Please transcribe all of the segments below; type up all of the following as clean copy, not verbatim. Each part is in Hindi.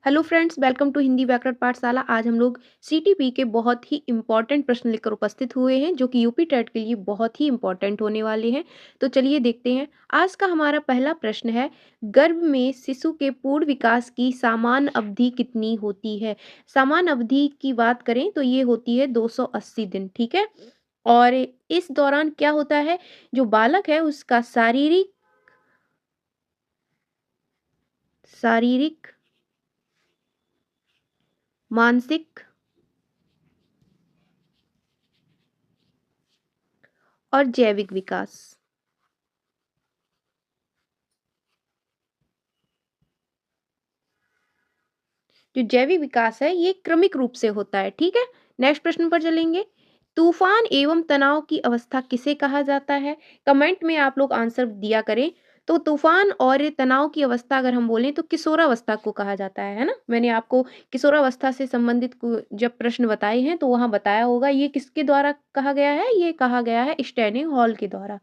Hello friends, welcome to Hindi व्याकरण पाठशाला। आज हम लोग सीटीपी के बहुत ही इम्पॉर्टेंट प्रश्न लेकर उपस्थित हुए हैं जो कि यूपी टेट के लिए बहुत ही इम्पॉर्टेंट होने वाले हैं। तो चलिए देखते हैं। आज का हमारा पहला प्रश्न है, गर्भ में शिशु के पूर्ण विकास की सामान्य अवधि कितनी होती है। सामान्य अवधि की बात करें तो ये होती है 280 दिन। ठीक है। और इस दौरान क्या होता है, जो बालक है उसका शारीरिक, मानसिक और जैविक विकास, जो जैविक विकास है ये क्रमिक रूप से होता है। ठीक है। नेक्स्ट प्रश्न पर चलेंगे। तूफान एवं तनाव की अवस्था किसे कहा जाता है। कमेंट में आप लोग आंसर दिया करें। तो तूफान और तनाव की अवस्था अगर हम बोलें तो किशोरावस्था को कहा जाता है ना। मैंने आपको किशोरावस्था से संबंधित जब प्रश्न बताए हैं तो वहां बताया होगा। ये किसके द्वारा कहा गया है, ये कहा गया है स्टैनिंग हॉल के द्वारा।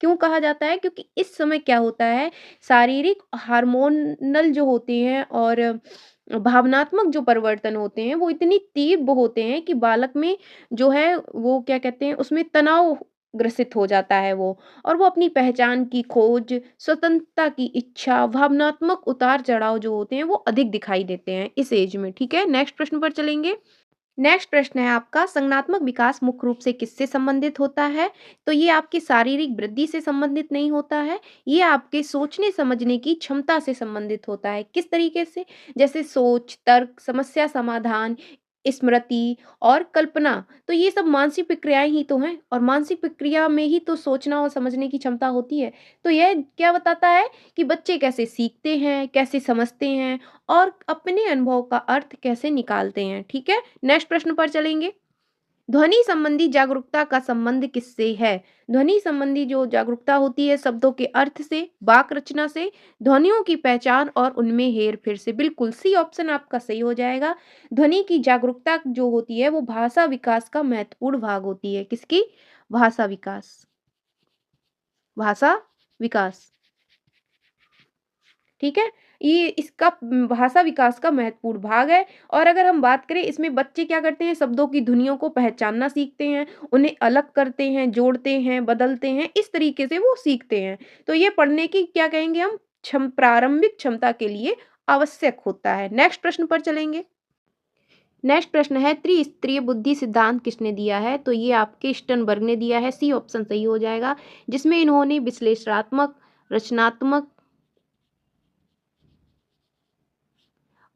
क्यों कहा जाता है, क्योंकि इस समय क्या होता है, शारीरिक हार्मोनल जो होते हैं और भावनात्मक जो परिवर्तन होते हैं वो इतनी तीव्र होते हैं कि बालक में जो है वो क्या कहते हैं, उसमें तनाव ग्रसित हो जाता है वो। और वो अपनी पहचान की खोज, स्वतंत्रता की इच्छा, भावनात्मक उतार चढ़ाव जो होते हैं वो अधिक दिखाई देते हैं इस एज में। ठीक है। नेक्स्ट प्रश्न पर चलेंगे। नेक्स्ट प्रश्न है आपका, संज्ञानात्मक विकास मुख्य रूप से किससे संबंधित होता है। तो ये आपकी शारीरिक वृद्धि से संबंधित नहीं होता है, ये आपके सोचने समझने की क्षमता से संबंधित होता है। किस तरीके से, जैसे सोच, तर्क, समस्या समाधान, स्मृति और कल्पना। तो ये सब मानसिक प्रक्रियाएं ही तो हैं, और मानसिक प्रक्रिया में ही तो सोचना और समझने की क्षमता होती है। तो यह क्या बताता है कि बच्चे कैसे सीखते हैं, कैसे समझते हैं और अपने अनुभव का अर्थ कैसे निकालते हैं। ठीक है। नेक्स्ट प्रश्न पर चलेंगे। ध्वनि संबंधी जागरूकता का संबंध किससे है। ध्वनि संबंधी जो जागरूकता होती है शब्दों के अर्थ से, वाक रचना से, ध्वनियों की पहचान और उनमें हेर फेर से। बिल्कुल सी ऑप्शन आपका सही हो जाएगा। ध्वनि की जागरूकता जो होती है वो भाषा विकास का महत्वपूर्ण भाग होती है। किसकी? भाषा विकास। भाषा विकास। ठीक है। ये इसका भाषा विकास का महत्वपूर्ण भाग है। और अगर हम बात करें, इसमें बच्चे क्या करते हैं, शब्दों की ध्वनियों को पहचानना सीखते हैं, उन्हें अलग करते हैं, जोड़ते हैं, बदलते हैं, इस तरीके से वो सीखते हैं। तो ये पढ़ने की क्या कहेंगे हम, प्रारंभिक क्षमता के लिए आवश्यक होता है। नेक्स्ट प्रश्न पर चलेंगे। नेक्स्ट प्रश्न है, त्रिस्तरीय बुद्धि सिद्धांत किसने दिया है। तो ये आपके स्टर्नबर्ग ने दिया है। सी ऑप्शन सही हो जाएगा, जिसमें इन्होंने विश्लेषणात्मक, रचनात्मक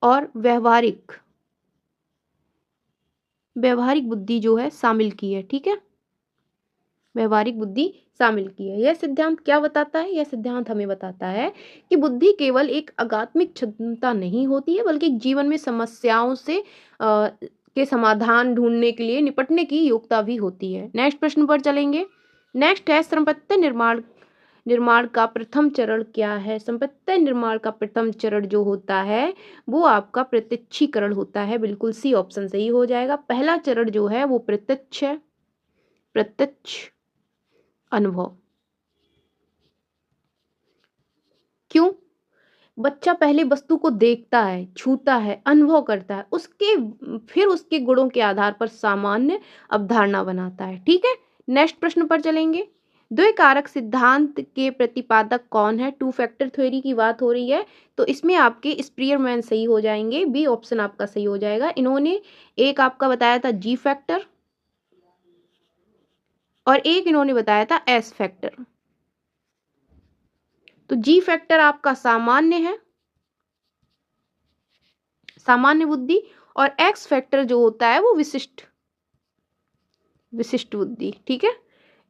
और व्यवहारिक व्यवहारिक बुद्धि जो है शामिल की है। ठीक है। व्यवहारिक बुद्धि शामिल की है। यह सिद्धांत क्या बताता है, यह सिद्धांत हमें बताता है कि बुद्धि केवल एक अकादमिक क्षमता नहीं होती है, बल्कि जीवन में समस्याओं से के समाधान ढूंढने के लिए, निपटने की योग्यता भी होती है। नेक्स्ट प्रश्न पर चलेंगे। नेक्स्ट है, संपत्ति निर्माण निर्माण का प्रथम चरण क्या है। संपत्ति निर्माण का प्रथम चरण जो होता है वो आपका प्रत्यक्षीकरण होता है। बिल्कुल सी ऑप्शन सही हो जाएगा। पहला चरण जो है वो प्रत्यक्ष है, प्रत्यक्ष अनुभव। क्यों? बच्चा पहले वस्तु को देखता है, छूता है, अनुभव करता है, उसके फिर उसके गुणों के आधार पर सामान्य अवधारणा बनाता है। ठीक है। नेक्स्ट प्रश्न पर चलेंगे। द्विकारक सिद्धांत के प्रतिपादक कौन है। टू फैक्टर थ्योरी की बात हो रही है, तो इसमें आपके स्प्रियरमैन सही हो जाएंगे। बी ऑप्शन आपका सही हो जाएगा। इन्होंने एक आपका बताया था जी फैक्टर, और एक इन्होंने बताया था एस फैक्टर। तो जी फैक्टर आपका सामान्य है, सामान्य बुद्धि, और एक्स फैक्टर जो होता है वो विशिष्ट, विशिष्ट बुद्धि। ठीक है।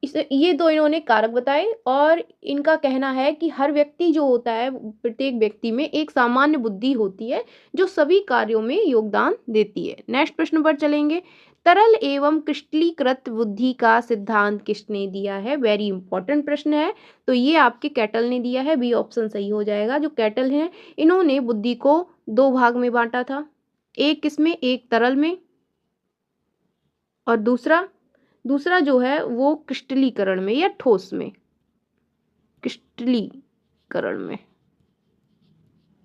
इसे ये दो इन्होंने कारक बताए, और इनका कहना है कि हर व्यक्ति जो होता है, प्रत्येक व्यक्ति में एक सामान्य बुद्धि होती है जो सभी कार्यों में योगदान देती है। नेक्स्ट प्रश्न पर चलेंगे। तरल एवं क्रिस्टलीकृत बुद्धि का सिद्धांत किसने दिया है। वेरी इंपॉर्टेंट प्रश्न है। तो ये आपके कैटल ने दिया है। बी ऑप्शन सही हो जाएगा। जो कैटल हैं इन्होंने बुद्धि को दो भाग में बांटा था, एक किसमें, एक तरल में, और दूसरा दूसरा जो है वो क्रिस्टलीकरण में या ठोस में, क्रिस्टलीकरण में।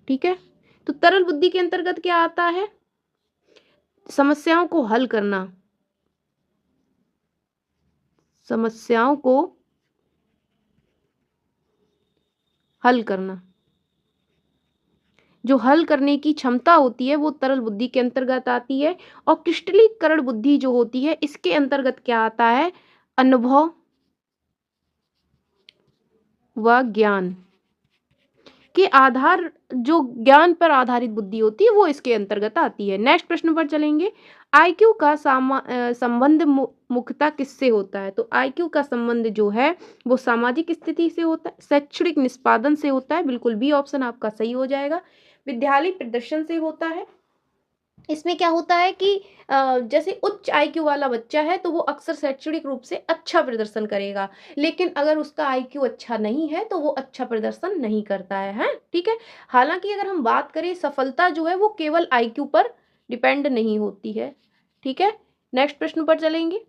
ठीक है। तो तरल बुद्धि के अंतर्गत क्या आता है? समस्याओं को हल करना, समस्याओं को हल करना। जो हल करने की क्षमता होती है वो तरल बुद्धि के अंतर्गत आती है। और क्रिस्टलीकरण बुद्धि जो होती है इसके अंतर्गत क्या आता है? अनुभव व ज्ञान के आधार, जो ज्ञान पर आधारित बुद्धि होती है वो इसके अंतर्गत आती है। नेक्स्ट प्रश्न पर चलेंगे। आईक्यू का संबंध मुख्यतः किससे होता है? तो आईक्यू का संबंध जो है वो सामाजिक स्थिति से होता है, शैक्षणिक निष्पादन से होता है, बिल्कुल बी ऑप्शन आपका सही हो जाएगा, विद्यालय प्रदर्शन से होता है। इसमें क्या होता है कि जैसे उच्च आईक्यू वाला बच्चा है तो वो अक्सर शैक्षणिक रूप से अच्छा प्रदर्शन करेगा, लेकिन अगर उसका आईक्यू अच्छा नहीं है तो वो अच्छा प्रदर्शन नहीं करता है, हैं? ठीक है। हालांकि अगर हम बात करें, सफलता जो है वो केवल आईक्यू पर डिपेंड नहीं होती है। ठीक है। नेक्स्ट प्रश्न पर चलेंगे।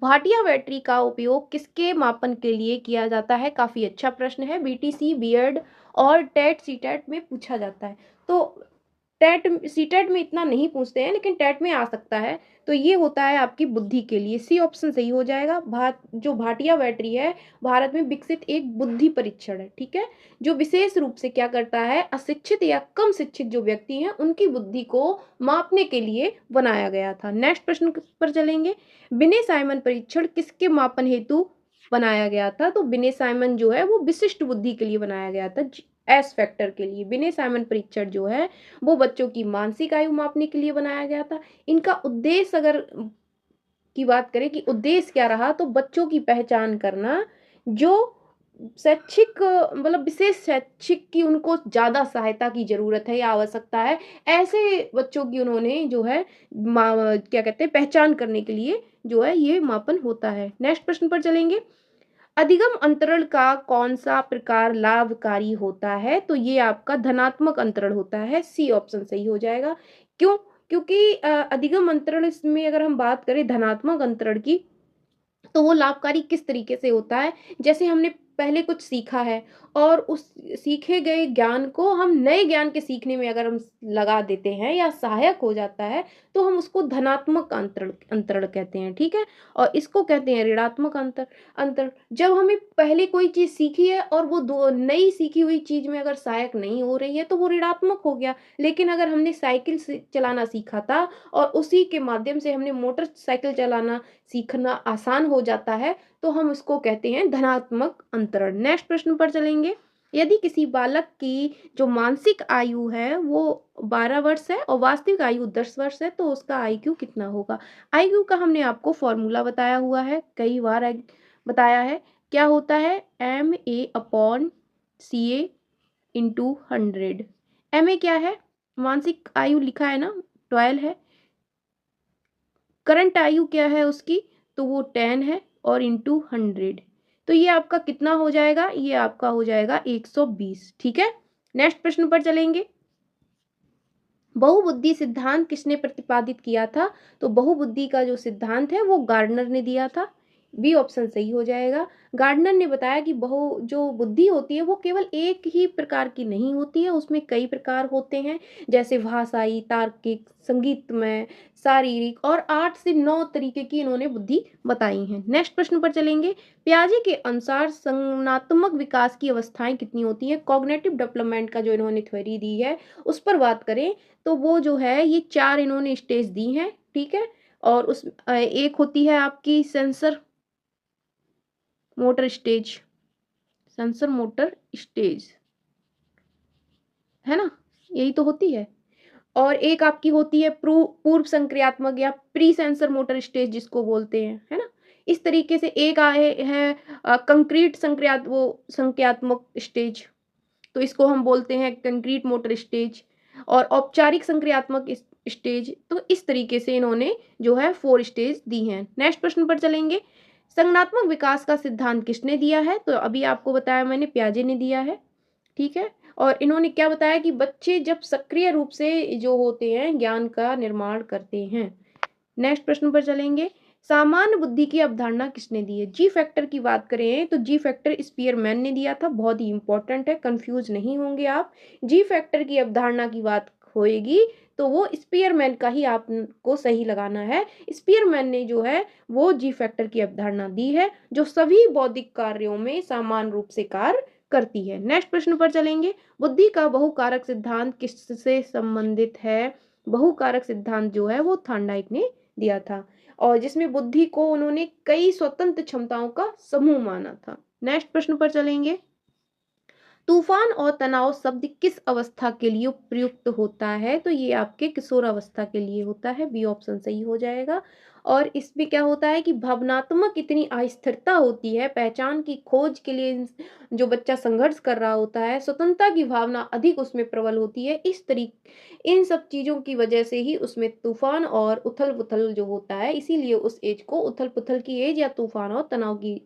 भाटिया बैटरी का उपयोग किसके मापन के लिए किया जाता है? काफी अच्छा प्रश्न है, बीटीसी, बीएड और टेट सीटेट में पूछा जाता है। तो टेट सीटेट में इतना नहीं पूछते हैं, लेकिन टेट में आ सकता है। तो ये होता है आपकी बुद्धि के लिए, सी ऑप्शन सही हो जाएगा। जो भाटिया बैटरी है भारत में विकसित एक बुद्धि परीक्षण है। ठीक है। जो विशेष रूप से क्या करता है, अशिक्षित या कम शिक्षित जो व्यक्ति हैं उनकी बुद्धि को मापने के लिए बनाया गया था। नेक्स्ट प्रश्न पर चलेंगे। बिने साइमन परीक्षण किसके मापन हेतु बनाया गया था? तो बिने साइमन जो है वो विशिष्ट बुद्धि के लिए बनाया गया था, एस फैक्टर के लिए। बिने साइमन परीक्षण जो है वो बच्चों की मानसिक आयु मापने के लिए बनाया गया था। इनका उद्देश्य अगर की बात करें कि उद्देश्य क्या रहा, तो बच्चों की पहचान करना जो शैक्षिक मतलब विशेष शैक्षिक की उनको ज़्यादा सहायता की ज़रूरत है या आवश्यकता है, ऐसे बच्चों की उन्होंने जो है क्या कहते हैं, पहचान करने के लिए जो है ये मापन होता है। नेक्स्ट प्रश्न पर चलेंगे। अधिगम अंतरण का कौन सा प्रकार लाभकारी होता है? तो ये आपका धनात्मक अंतरण होता है, सी ऑप्शन सही हो जाएगा। क्यों? क्योंकि अधिगम अंतरण, इसमें अगर हम बात करें धनात्मक अंतरण की, तो वो लाभकारी किस तरीके से होता है? जैसे हमने पहले कुछ सीखा है और उस सीखे गए ज्ञान को हम नए ज्ञान के सीखने में अगर हम लगा देते हैं या सहायक हो जाता है, तो हम उसको धनात्मक अंतरण अंतरण कहते हैं। ठीक है। और इसको कहते हैं ऋणात्मक अंतर अंतर। जब हमें पहले कोई चीज सीखी है और वो दो नई सीखी हुई चीज में अगर सहायक नहीं हो रही है तो वो ऋणात्मक हो गया। लेकिन अगर हमने साइकिल चलाना सीखा था और उसी के माध्यम से हमने मोटरसाइकिल चलाना सीखना आसान हो जाता है, तो हम उसको कहते हैं धनात्मक अंतरण। नेक्स्ट प्रश्न पर चलेंगे। यदि किसी बालक की जो मानसिक आयु है वो 12 वर्ष है और वास्तविक आयु 10 वर्ष है, तो उसका आईक्यू कितना होगा? आईक्यू का हमने आपको फॉर्मूला बताया हुआ है, कई बार बताया है। क्या होता है? MA/CA into 100। MA क्या है? मानसिक आयु लिखा है ना, 12 है। करंट आयु क्या है उसकी? तो वो 10 है और इंटू 100। तो ये आपका कितना हो जाएगा? ये आपका हो जाएगा 120। ठीक है। नेक्स्ट प्रश्न पर चलेंगे। बहुबुद्धि सिद्धांत किसने प्रतिपादित किया था? तो बहुबुद्धि का जो सिद्धांत है वो गार्डनर ने दिया था, बी ऑप्शन सही हो जाएगा। गार्डनर ने बताया कि बहु जो बुद्धि होती है वो केवल एक ही प्रकार की नहीं होती है, उसमें कई प्रकार होते हैं, जैसे भाषाई, तार्किक, संगीतमय, शारीरिक और 8 से 9 तरीके की इन्होंने बुद्धि बताई हैं। नेक्स्ट प्रश्न पर चलेंगे। पियाजे के अनुसार संज्ञानात्मक विकास की अवस्थाएं कितनी होती हैं? कॉग्निटिव डेवलपमेंट का जो इन्होंने थ्योरी दी है उस पर बात करें तो वो जो है ये 4 इन्होंने स्टेज दी हैं। ठीक है। और उस एक होती है आपकी sensor motor stage, sensor motor stage, है ना, यही तो होती है। और एक आपकी होती है पूर्व संक्रियात्मक या प्री सेंसर मोटर स्टेज जिसको बोलते हैं, है ना। इस तरीके से एक आए है कंक्रीट संक्रियात्मक स्टेज, तो इसको हम बोलते हैं कंक्रीट मोटर स्टेज। और औपचारिक संक्रियात्मक स्टेज, तो इस तरीके से इन्होंने जो है 4 स्टेज दी हैं। नेक्स्ट प्रश्न पर चलेंगे। संज्ञानात्मक विकास का सिद्धांत किसने दिया है? तो अभी आपको बताया मैंने, पियाजे ने दिया है। ठीक है। और इन्होंने क्या बताया कि बच्चे जब सक्रिय रूप से जो होते हैं ज्ञान का निर्माण करते हैं। नेक्स्ट प्रश्न पर चलेंगे। सामान्य बुद्धि की अवधारणा किसने दी है? जी फैक्टर की बात करें तो जी फैक्टर स्पीयरमैन ने दिया था, बहुत ही इंपॉर्टेंट है, कंफ्यूज नहीं होंगे आप। जी फैक्टर की अवधारणा की बात होएगी तो वो स्पीयरमैन का ही आपको सही लगाना है। स्पीयरमैन ने जो है वो जी फैक्टर की अवधारणा दी है जो सभी बौद्धिक कार्यों में समान रूप से कार्य करती है। नेक्स्ट प्रश्न पर चलेंगे। बुद्धि का बहुकारक सिद्धांत किससे संबंधित है? बहुकारक सिद्धांत जो है वो थॉर्नडाइक ने दिया था और जिसमें बुद्धि को उन्होंने कई स्वतंत्र क्षमताओं का समूह माना था। नेक्स्ट प्रश्न पर चलेंगे। तूफान और तनाव शब्द किस अवस्था के लिए प्रयुक्त होता है? तो ये आपके किशोरावस्था के लिए होता है, बी ऑप्शन सही हो जाएगा। और इसमें क्या होता है कि भावनात्मक इतनी अस्थिरता होती है, पहचान की खोज के लिए जो बच्चा संघर्ष कर रहा होता है, स्वतंत्रता की भावना अधिक उसमें प्रबल होती है। इन सब चीज़ों की वजह से ही उसमें तूफान और उथल-पुथल जो होता है, इसीलिए उस एज को उथल-पुथल की एज या तूफान और तनाव की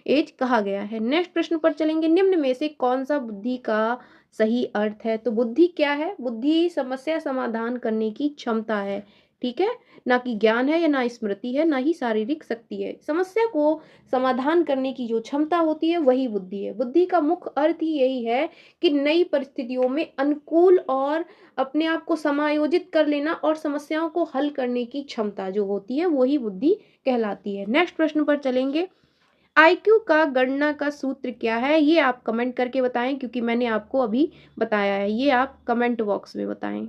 एज कहा गया है। नेक्स्ट प्रश्न पर चलेंगे। निम्न में से कौन सा बुद्धि का सही अर्थ है? तो बुद्धि क्या है? बुद्धि समस्या समाधान करने की क्षमता है, ठीक है? ना कि ज्ञान है या ना स्मृति है, ना ही शारीरिक शक्ति है। समस्या को समाधान करने की जो क्षमता होती है वही बुद्धि है। बुद्धि का मुख्य अर्थ ही यही है कि नई परिस्थितियों में अनुकूल और अपने आप को समायोजित कर लेना और समस्याओं को हल करने की क्षमता जो होती है वही बुद्धि कहलाती है। नेक्स्ट प्रश्न पर चलेंगे। आईक्यू का गणना का सूत्र क्या है? ये आप कमेंट करके बताएं क्योंकि मैंने आपको अभी बताया है। ये आप कमेंट बॉक्स में बताएं।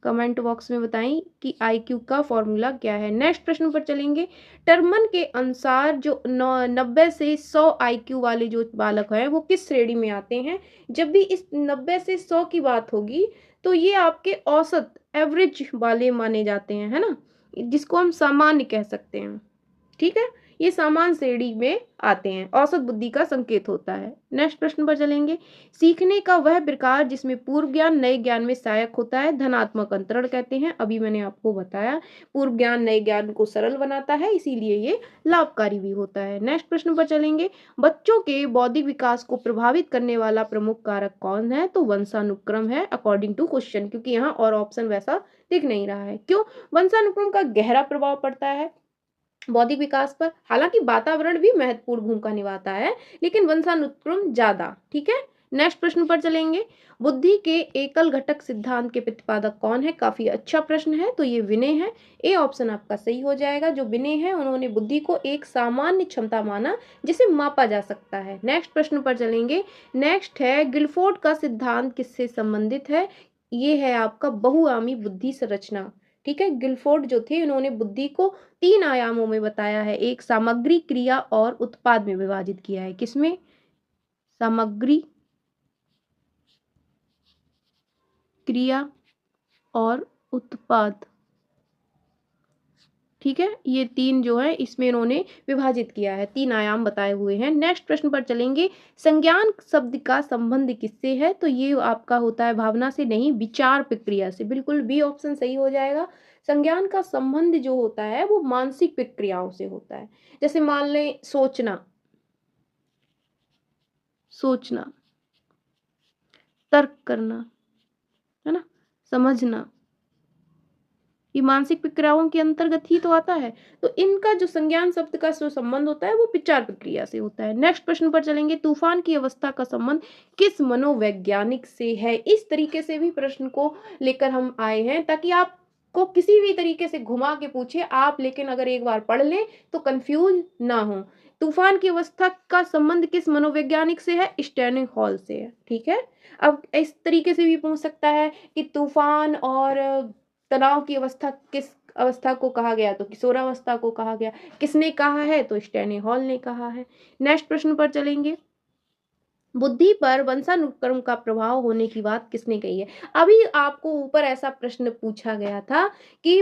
कमेंट बॉक्स में बताएं कि आईक्यू का फॉर्मूला क्या है। नेक्स्ट प्रश्न पर चलेंगे। टर्मन के अनुसार जो 90 से 100 आईक्यू वाले जो बालक हैं वो किस श्रेणी में आते हैं? जब भी इस 90 से 100 की बात होगी तो ये आपके औसत एवरेज वाले माने जाते हैं, है ना, जिसको हम सामान्य कह सकते हैं, ठीक है। ये सामान्य श्रेणी में आते हैं, औसत बुद्धि का संकेत होता है। नेक्स्ट प्रश्न पर चलेंगे। सीखने का वह प्रकार जिसमें पूर्व ज्ञान नए ज्ञान में सहायक होता है धनात्मक अंतरण कहते हैं। अभी मैंने आपको बताया पूर्व ज्ञान नए ज्ञान को सरल बनाता है, इसीलिए ये लाभकारी भी होता है। नेक्स्ट प्रश्न पर चलेंगे। बच्चों के बौद्धिक विकास को प्रभावित करने वाला प्रमुख कारक कौन है? तो वंशानुक्रम है अकॉर्डिंग टू क्वेश्चन, क्योंकि यहाँ और ऑप्शन वैसा दिख नहीं रहा है। क्यों? वंशानुक्रम का गहरा प्रभाव पड़ता है बौद्धिक विकास पर। हालांकि वातावरण भी महत्वपूर्ण भूमिका निभाता है लेकिन वंशानुक्रम ज्यादा, ठीक है। नेक्स्ट प्रश्न पर चलेंगे। बुद्धि के एकल घटक सिद्धांत के प्रतिपादक कौन है? काफी अच्छा प्रश्न है, तो ये विनय है। ए ऑप्शन आपका सही हो जाएगा। जो विनय है उन्होंने बुद्धि को एक सामान्य क्षमता माना जिसे मापा जा सकता है। नेक्स्ट प्रश्न पर चलेंगे। नेक्स्ट है गिलफोर्ड का सिद्धांत किससे संबंधित है? ये है आपका बहुआयामी बुद्धि संरचना, ठीक है। गिलफोर्ड जो थे उन्होंने बुद्धि को 3 आयामों में बताया है। एक सामग्री, क्रिया और उत्पाद में विभाजित किया है। किसमें? सामग्री, क्रिया और उत्पाद, ठीक है। ये 3 जो है इसमें इन्होंने विभाजित किया है, 3 आयाम बताए हुए हैं। नेक्स्ट प्रश्न पर चलेंगे। संज्ञान शब्द का संबंध किससे है? तो ये आपका होता है भावना से नहीं, विचार प्रक्रिया से। बिल्कुल बी ऑप्शन सही हो जाएगा। संज्ञान का संबंध जो होता है वो मानसिक प्रक्रियाओं से होता है। जैसे मान लें सोचना, सोचना, तर्क करना, है ना, समझना, ये मानसिक प्रक्रियाओं के अंतर्गत ही तो आता है। तो इनका जो संज्ञान शब्द का जो संबंध होता है वो विचार प्रक्रिया से होता है। नेक्स्ट प्रश्न पर चलेंगे। तूफान की अवस्था का संबंध किस मनोवैज्ञानिक से है? इस तरीके से भी प्रश्न को लेकर हम आए हैं ताकि आपको किसी भी तरीके से घुमा के पूछे आप, लेकिन अगर एक बार पढ़ लें तो कंफ्यूज ना हो। तूफान की अवस्था का संबंध किस मनोवैज्ञानिक से है? स्टैनिंग हॉल से है, ठीक है। अब इस तरीके से भी पूछ सकता है कि तूफान और तनाव की अवस्था किस अवस्था को कहा गया? तो किशोरावस्था को कहा गया। किसने कहा है? तो स्टैनी हॉल ने कहा है। नेक्स्ट प्रश्न पर चलेंगे। बुद्धि पर वंशानुक्रम का प्रभाव होने की बात किसने कही है? अभी आपको ऊपर ऐसा प्रश्न पूछा गया था कि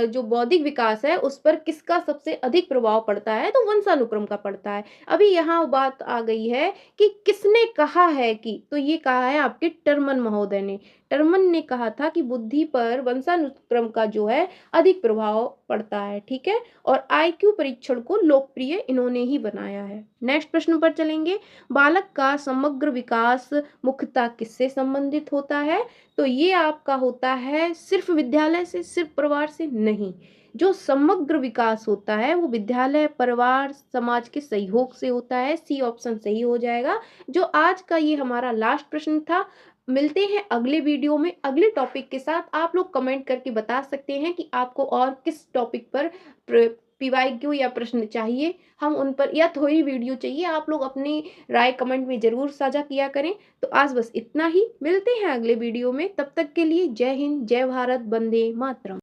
जो बौद्धिक विकास है उस पर किसका सबसे अधिक प्रभाव पड़ता है? तो वंशानुक्रम का पड़ता है। अभी यहाँ बात आ गई है कि किसने कहा है कि, तो ये कहा है आपके टर्मन महोदय ने। टर्मन ने कहा था कि बुद्धि पर वंशानुक्रम का जो है अधिक प्रभाव पड़ता है, ठीक है। और आईक्यू परीक्षण को लोकप्रिय इन्होंने ही बनाया है। नेक्स्ट प्रश्न पर चलेंगे। बालक का समग्र विकास मुख्यतः किससे संबंधित होता है? तो ये आपका होता है सिर्फ विद्यालय से, सिर्फ परिवार से नहीं। जो समग्र विकास होता है वो विद्यालय, परिवार, समाज के सहयोग से होता है। सी ऑप्शन सही हो जाएगा। जो आज का ये हमारा लास्ट प्रश्न था। मिलते हैं अगले वीडियो में अगले टॉपिक के साथ। आप लोग कमेंट करके बता सकते हैं कि आपको और किस टॉपिक पर पीवाईक्यू या प्रश्न चाहिए, हम उन पर या थोड़ी वीडियो चाहिए, आप लोग अपनी राय कमेंट में ज़रूर साझा किया करें। तो आज बस इतना ही, मिलते हैं अगले वीडियो में, तब तक के लिए जय हिंद, जय भारत, वंदे मातरम।